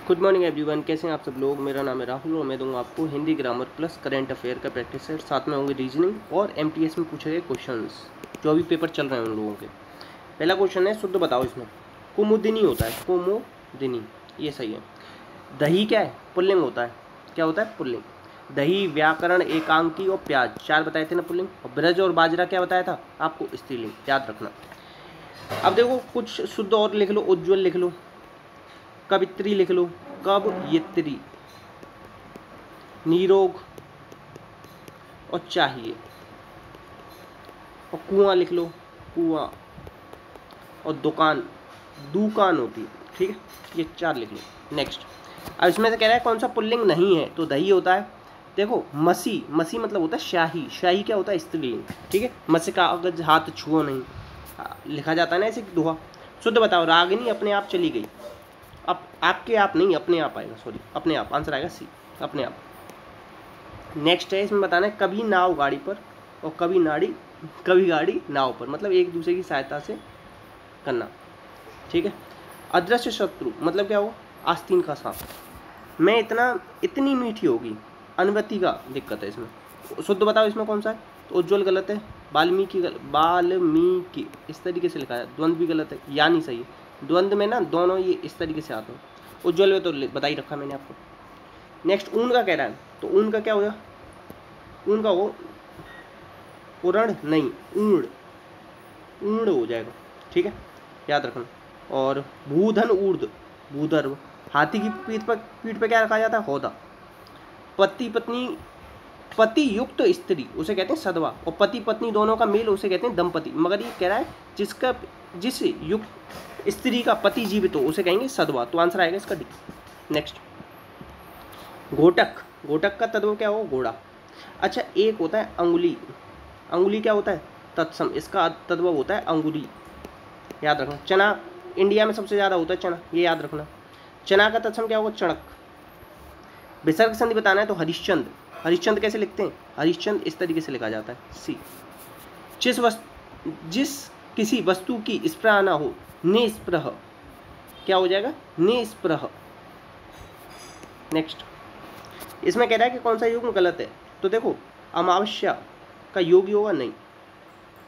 Good morning everyone, कैसे हैं आप सब लोग। मेरा नाम है राहुल और मैं दूंगा आपको Hindi grammar plus current affair का प्रैक्टिस सेट। साथ में होंगे रीजनिंग और एमटीएस में पूछे गए क्वेश्चंस जो अभी पेपर चल रहे हैं उन लोगों के। पहला क्वेश्चन है, शुद्ध बताओ इसमें। कुमुदिनी होता है, कुमुदिनी, ये सही है। दही क्या है? पुल्लिंग होता है। क्या होता है? पुल्लिंग। दही, व्याकरण, एकांकी और प्याज, चार बताए थे ना पुल्लिंग। और ब्रज और बाजरा क्या बताया था आपको? स्त्रीलिंग, याद रखना। अब देखो कुछ शुद्ध और लिख लो। उज्ज्वल लिख लो, कवित्री लिख लो, कवयित्री, निरोग और चाहिए, और कुआं लिख लो, कुआं, और दुकान, दुकान होती है। ठीक है, ये चार लिख लो। नेक्स्ट, अब इसमें से कह रहा है कौन सा पुल्लिंग नहीं है, तो दही होता है। देखो मसी, मसी मतलब होता है शाही, शाही क्या होता है? स्त्रीलिंग। ठीक है, मसी का कागज हाथ छुओ नहीं लिखा जाता है ना ऐसे दोहा। शुद्ध बताओ। रागिनी अपने आप चली गई। अब आपके आप नहीं, अपने आप आएगा, सॉरी अपने आप, आंसर आएगा सी, अपने आप। नेक्स्ट है, इसमें बताना है कभी नाव गाड़ी पर और कभी गाड़ी नाव पर, मतलब एक दूसरे की सहायता से करना। ठीक है। अदृश्य शत्रु मतलब क्या हुआ? आस्तीन का सांप। मैं इतनी मीठी होगी, अनवती का दिक्कत है इसमें। शुद्ध बताओ इसमें कौन सा है? तो उज्ज्वल गलत है, वाल्मीकि इस तरीके से लिखा है। द्वंद्व भी गलत है, यानी सही है। द्वंद्व में ना दोनों ये इस तरीके से आते हैं। उज्ज्वल में तो बता ही रखा मैंने आपको। नेक्स्ट, ऊन का कह रहा है, तो ऊन का क्या होगा? ऊन का वो उरण नहीं, ऊण, ऊण हो जाएगा। ठीक है, याद रखना। और भूधन ऊर्ध, भूधर्व। हाथी की पीठ पे क्या रखा जाता है? हौदा। पति पत्नी, पति युक्त स्त्री उसे कहते हैं सदवा, और पति पत्नी दोनों का मेल उसे कहते हैं दंपति। मगर ये कह रहा है जिस युक्त स्त्री का पति जीवित हो उसे कहेंगे सदवा, तो आंसर आएगा इसका डी। नेक्स्ट, घोटक, घोटक का तत्व क्या हो? घोड़ा। अच्छा, एक होता है अंगुली, अंगुली क्या होता है? तत्सम, इसका तत्व होता है अंगुली, याद रखना। चना, इंडिया में सबसे ज़्यादा होता है चना, ये याद रखना। चना का तत्सम क्या होगा? चणक। विसर्ग संधि बताना है, तो हरिश्चंद्र, हरिश्चंद्र कैसे लिखते हैं? हरिश्चंद्र इस तरीके से लिखा जाता है, सी। जिस किसी वस्तु की स्पृहा ना हो, निस्पृह, क्या हो जाएगा? निस्पृह। नेक्स्ट, इसमें कह रहा है कि कौन सा युग्म गलत है, तो देखो अमावस्या का योगी होगा, नहीं,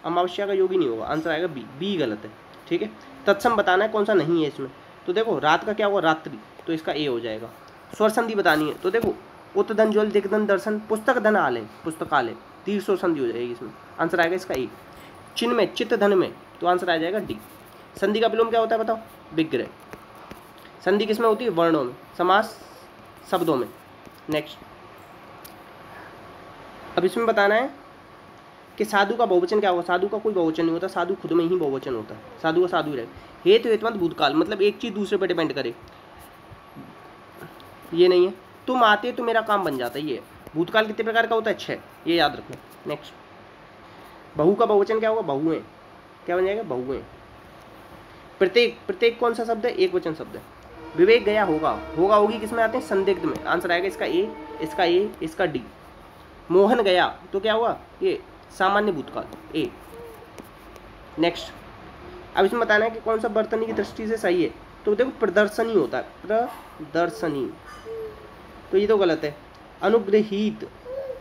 अमावस्या का योगी नहीं होगा, आंसर आएगा बी, बी गलत है। ठीक है। तत्सम बताना है कौन सा नहीं है इसमें, तो देखो रात का क्या होगा? रात्रि, तो इसका ए हो जाएगा। स्वर संधि बतानी है, तो देखो उत्तधन ज्वल दिग्धन दर्शन, पुस्तक धन आलय, पुस्तकालय, तीर स्वर संधि हो जाएगी इसमें, आंसर आएगा इसका ए। चिन्ह में, चित्त धन में, तो आंसर आ जाएगा डी। संधि का विलोम क्या होता है बताओ? विग्रह। संधि किसमें होती है? वर्णों में। समास शब्दों में। नेक्स्ट, अब इसमें बताना है कि साधु का बहुवचन क्या होगा? साधु का कोई बहुवचन नहीं होता, साधु खुद में ही बहुवचन होता है, साधु का साधु ही रहेगा। हेतु हेतुमत भूतकाल, मतलब एक चीज दूसरे पर डिपेंड करे, ये नहीं है। तुम आते तो मेरा काम बन जाता है, ये। भूतकाल कितने प्रकार का होता है? 6, ये याद रखना। नेक्स्ट, बहु का बहुवचन क्या होगा? बहुएं, क्या बन जाएगा? बहुएं। प्रत्येक, प्रत्येक कौन सा शब्द है? एक वचन शब्द है। विवेक गया होगा, होगा होगी किसमें आते हैं? संदिग्ध में, आंसर आएगा इसका ए, इसका ए, इसका डी। मोहन गया, तो क्या हुआ? ये सामान्य भूतकाल, ए। नेक्स्ट, अब इसमें बताना है कि कौन सा वर्तनी की दृष्टि से सही है, तो देखो प्रदर्शनी होता है, प्रदर्शनी, तो ये तो गलत है। अनुग्रहीत,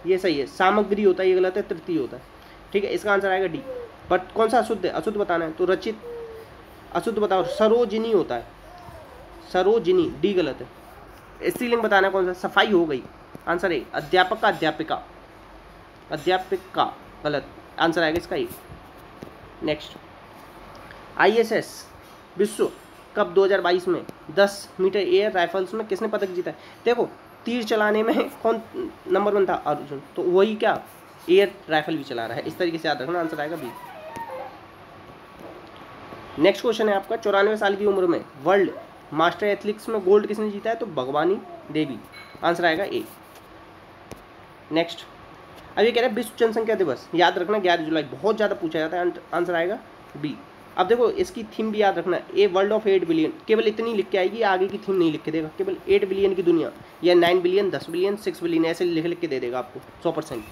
ये सही है। सामग्री होता है, ये गलत है, तृतीय होता है। ठीक है, इसका आंसर आएगा डी। बट कौन सा अशुद्ध है? अशुद्ध बताना है, तो रचित, अशुद्ध बताओ। सरोजिनी होता है, सरोजिनी, डी गलत है। स्त्रीलिंग बताना है कौन सा? सफाई हो गई, आंसर ए। अध्यापक का अध्यापिका, अध्यापिका गलत, आंसर आएगा इसका ए। नेक्स्ट, ISS विश्व कप 2022 में 10 मीटर एयर राइफल्स में किसने पदक जीता है? देखो तीर चलाने में कौन नंबर 1 था? अर्जुन, तो वही क्या एयर राइफल भी चला रहा है, इस तरीके से याद रखना, आंसर आएगा बी। नेक्स्ट क्वेश्चन है आपका, 94 साल की उम्र में वर्ल्ड मास्टर एथलेटिक्स में गोल्ड किसने जीता है? तो भगवानी देवी, आंसर आएगा ए। नेक्स्ट, अब ये कह रहा है विश्व जनसंख्या दिवस, याद रखना 11 जुलाई, बहुत ज़्यादा पूछा जाता है, आंसर आएगा बी। अब देखो इसकी थीम भी याद रखना, ए वर्ल्ड ऑफ 8 बिलियन, केवल इतनी लिख के आएगी, आगे की थीम नहीं लिख के देगा। केवल 8 बिलियन की दुनिया, या 9 बिलियन, 10 बिलियन, 6 बिलियन, ऐसे लिख के दे देगा आपको 100%,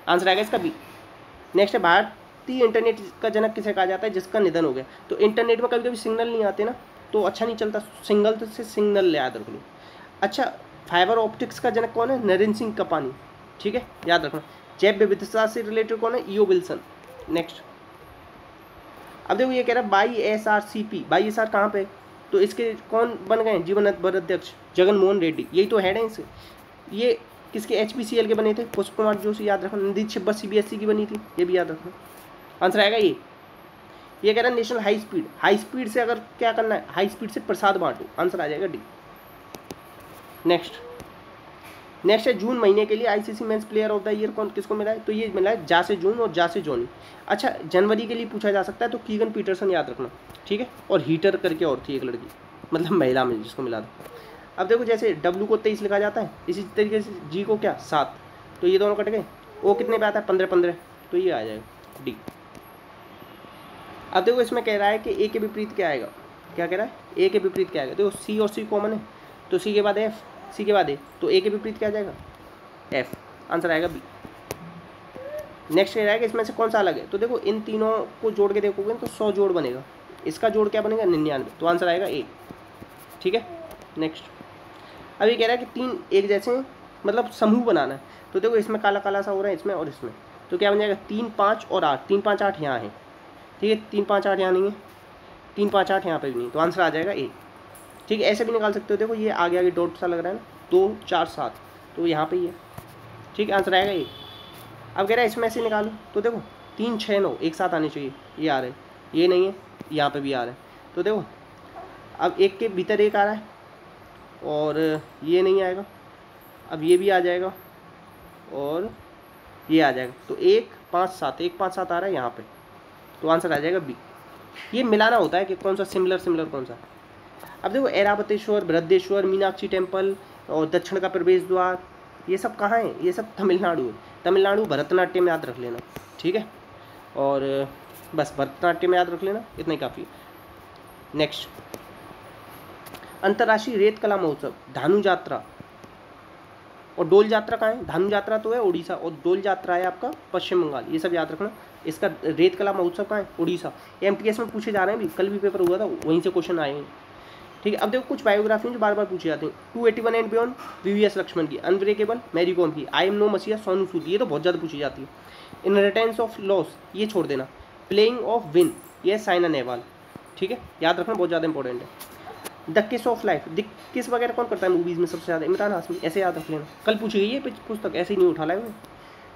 आंसर आएगा इसका बी। नेक्स्ट है, भारतीय इंटरनेट का जनक किसे कहा जाता है? जिसका निधन हो गया। तो इंटरनेट में कभी कभी सिग्नल नहीं आते ना, तो अच्छा नहीं चलता, सिंगल से सिग्नल याद रख लो। अच्छा, फाइबर ऑप्टिक्स का जनक कौन है? नरेंद्र सिंह कपानी, ठीक है, याद रखना। जैव विविधता से रिलेटेड कौन है? EO Wilson. नेक्स्ट, अब देखो ये कह रहा है YSRCP, YSR कहाँ पे? तो इसके कौन बन गए? जीवन अध्यक्ष जगन मोहन रेड्डी, यही तो हेड है इनसे। ये किसके? HPCL के बने थे? पुष्प कुमार जोशी, याद रखना। नंदी छिब्बर CBSE की बनी थी, ये भी याद रखना। आंसर आएगा ये कह रहा है नेशनल हाई स्पीड से अगर क्या करना है, हाई स्पीड से प्रसाद बांटो, आंसर आ जाएगा डी। नेक्स्ट है जून महीने के लिए ICC men's player of the year कौन किसको मिला है? तो ये मिला है जासे जून और जासे जॉनी। अच्छा, जनवरी के लिए पूछा जा सकता है तो कीगन पीटरसन, याद रखना, ठीक है। और हीटर करके और थी एक लड़की, मतलब महिला में जिसको मिला था। अब देखो जैसे W को 23 लिखा जाता है, इसी तरीके से G को क्या 7, तो ये दोनों कट गए। O कितने पे आता है? 15, तो ये आ जाएगा डी। अब देखो इसमें कह रहा है कि A के विपरीत क्या आएगा? क्या कह रहा है? A के विपरीत क्या आएगा? देखो C और C कॉमन है, तो C के बाद F, C के बाद A, तो A के विपरीत क्या आ जाएगा? F, आंसर आएगा B। नेक्स्ट कह रहा है कि इसमें से कौन सा अलग है? तो देखो इन तीनों को जोड़ के देखोगे तो 100 जोड़ बनेगा, इसका जोड़ क्या बनेगा? 99, तो आंसर आएगा A, ठीक है। नेक्स्ट, अभी कह रहा है कि 3 एक जैसे हैं, मतलब समूह बनाना है। तो देखो इसमें काला काला सा हो रहा है, इसमें और इसमें, तो क्या बन जाएगा? 3, 5 और 8, 3, 5, 8 यहाँ है, ठीक है। 3, 5, 8 यहाँ नहीं है, 3, 5, 8 यहाँ पे भी नहीं, तो आंसर आ जाएगा A, ठीक है। ऐसे भी निकाल सकते हो, देखो ये आगे आगे डॉट सा लग रहा है ना, 2, 4, 7, तो यहाँ पे ही है, ठीक है, आंसर आएगा A। अब कह रहा है इसमें से निकालो, तो देखो 3, 6, 9 एक साथ आने चाहिए, ये आ रहे हैं, ये नहीं है, यहाँ पे भी आ रहे हैं, तो देखो अब एक के भीतर एक आ रहा है और ये नहीं आएगा, अब ये भी आ जाएगा और ये आ जाएगा, तो 1, 5, 7, 1, 5, 7 आ रहा है यहाँ पे, तो आंसर आ जाएगा B। ये मिलाना होता है कि कौन सा सिमिलर कौन सा। अब देखो ऐरावतेश्वर, बृहदेश्वर, मीनाक्षी टेम्पल और दक्षिण का प्रवेश द्वार, ये सब कहाँ है? ये सब तमिलनाडु है। तमिलनाडु भरतनाट्यम याद रख लेना, ठीक है, और बस भरतनाट्यम याद रख लेना, इतना ही काफ़ी है। नेक्स्ट, अंतर्राष्ट्रीय रेत कला महोत्सव, धानु यात्रा और डोल यात्रा कहाँ है? धानु यात्रा तो है उड़ीसा और डोल यात्रा है आपका पश्चिम बंगाल, ये सब याद रखना। इसका रेत कला महोत्सव कहाँ है? उड़ीसा। MTS में पूछे जा रहे हैं, भी कल भी पेपर हुआ था, वहीं से क्वेश्चन आए हैं, ठीक है। अब देखो कुछ बायोग्राफी जो बार बार पूछे जाते हैं, 281 एंड बियॉन्ड VVS लक्ष्मण की, अनब्रेकेबल मैरी कॉम की, I Am No मसीहा सोनू सूद, ये तो बहुत ज़्यादा पूछी जाती है। इनहेरिटेंस ऑफ लॉस, ये छोड़ देना। प्लेइंग ऑफ विन, ये साइना नेहवाल, ठीक है, याद रखना, बहुत ज़्यादा इंपॉर्टेंट है। द किस ऑफ लाइफ, द किस वगैरह कौन करता है मूवीज़ में सबसे ज़्यादा? इमरान हाशमी, ऐसे याद रख लेना, कल पूछी गई है पुस्तक, ऐसे ही नहीं उठा लाए।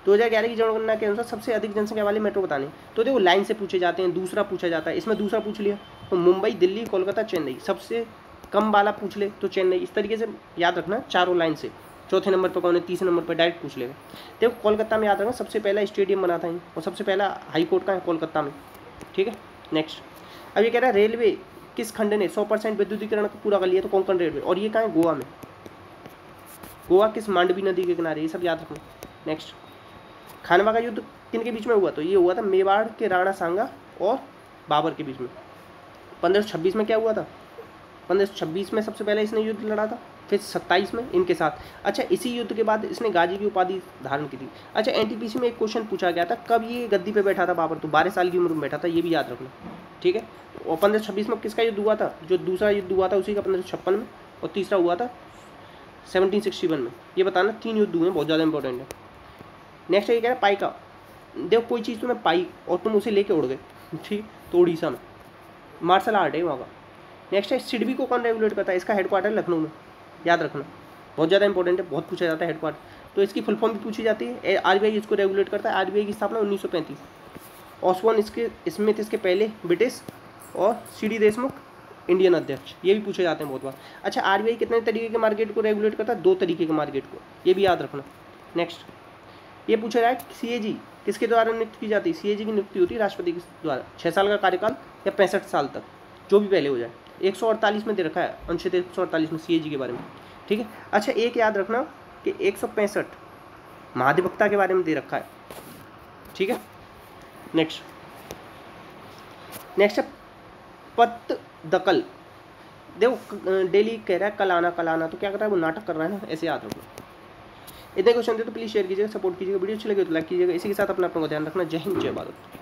2011 की जनगणना के अनुसार सबसे अधिक जनसंख्या वाले मेट्रो बताने, तो देखो लाइन से पूछे जाते हैं, दूसरा पूछा जाता है, इसमें दूसरा पूछ लिया तो मुंबई, दिल्ली, कोलकाता, चेन्नई, सबसे कम वाला पूछ ले तो चेन्नई, इस तरीके से याद रखना चारों लाइन से। चौथे नंबर पर कौन है, तीसरे नंबर पर डायरेक्ट पूछ लेगा। देखो कोलकाता में याद रखना, सबसे पहला स्टेडियम बना था और सबसे पहला हाई कोर्ट का है कोलकाता में, ठीक है। नेक्स्ट, अब ये कह रहा है रेलवे किस खंड ने 100% विद्युतीकरण को पूरा कर लिया, तो कोंकण रेलवे, और ये कहाँ है? गोवा में। गोवा किस मांडवी नदी के किनारे, ये सब याद रखना। नेक्स्ट, खानवा का युद्ध किन के बीच में हुआ, तो ये हुआ था मेवाड़ के राणा सांगा और बाबर के बीच में। 1526 में क्या हुआ था? 1526 में सबसे पहले इसने युद्ध लड़ा था, फिर 27 में इनके साथ। अच्छा, इसी युद्ध के बाद इसने गाजी की उपाधि धारण की थी। अच्छा, NTPC में एक क्वेश्चन पूछा गया था, कब ये गद्दी पे बैठा था बाबर, तो 12 साल की उम्र में बैठा था, ये भी याद रखना, ठीक है। और 1526 में किसका युद्ध हुआ था? जो दूसरा युद्ध हुआ था उसी का 1556 में, और तीसरा हुआ था 1761 में। ये बताना, 3 युद्ध हुए हैं, बहुत ज़्यादा इंपॉर्टेंट है। नेक्स्ट ये कह रहा है पाई का, देखो कोई चीज़ तुम्हें पाई और तुम उसे लेके उड़ गए, ठीक, तो उड़ीसा में मार्शल आर्ट है वहाँ का। नेक्स्ट है सिडबी को कौन रेगुलेट करता है? इसका हेडक्वार्टर लखनऊ में, याद रखना, बहुत ज़्यादा इंपॉर्टेंट है, बहुत पूछा जाता है हेडक्वार्टर। तो इसकी फुल फॉर्म भी पूछी जाती है। RBI इसको रेगुलेट करता है। RBI की स्थापना 1935। ऑसबॉर्न इसके स्मिथ इसके पहले ब्रिटिश, और CD देशमुख इंडियन अध्यक्ष, ये भी पूछे जाते हैं बहुत बार। अच्छा, RBI कितने तरीके के मार्केट को रेगुलेट करता है? 2 तरीके के मार्केट को, ये भी याद रखना। नेक्स्ट, ये पूछा जाए CAG किसके द्वारा नियुक्त की जाती है? CAG की नियुक्ति होती है राष्ट्रपति के द्वारा, 6 साल का कार्यकाल या 65 साल तक, जो भी पहले हो जाए। 148 में दे रखा है, अनुच्छेद 148 में CAG के बारे में, ठीक है। अच्छा, एक याद रखना कि 165 महाधिवक्ता के बारे में दे रखा है, ठीक है। नेक्स्ट है पत दकल, देखो डेली कह रहा है कल आना, तो क्या कर रहा है वो? नाटक कर रहा है ना, ऐसे याद रखो। इतने क्वेश्चन थे तो प्लीज़ शेयर कीजिएगा, सपोर्ट कीजिएगा, वीडियो अच्छी लगे तो लाइक कीजिएगा। इसी के साथ अपना को ध्यान रखना। जय हिंद, जय भारत।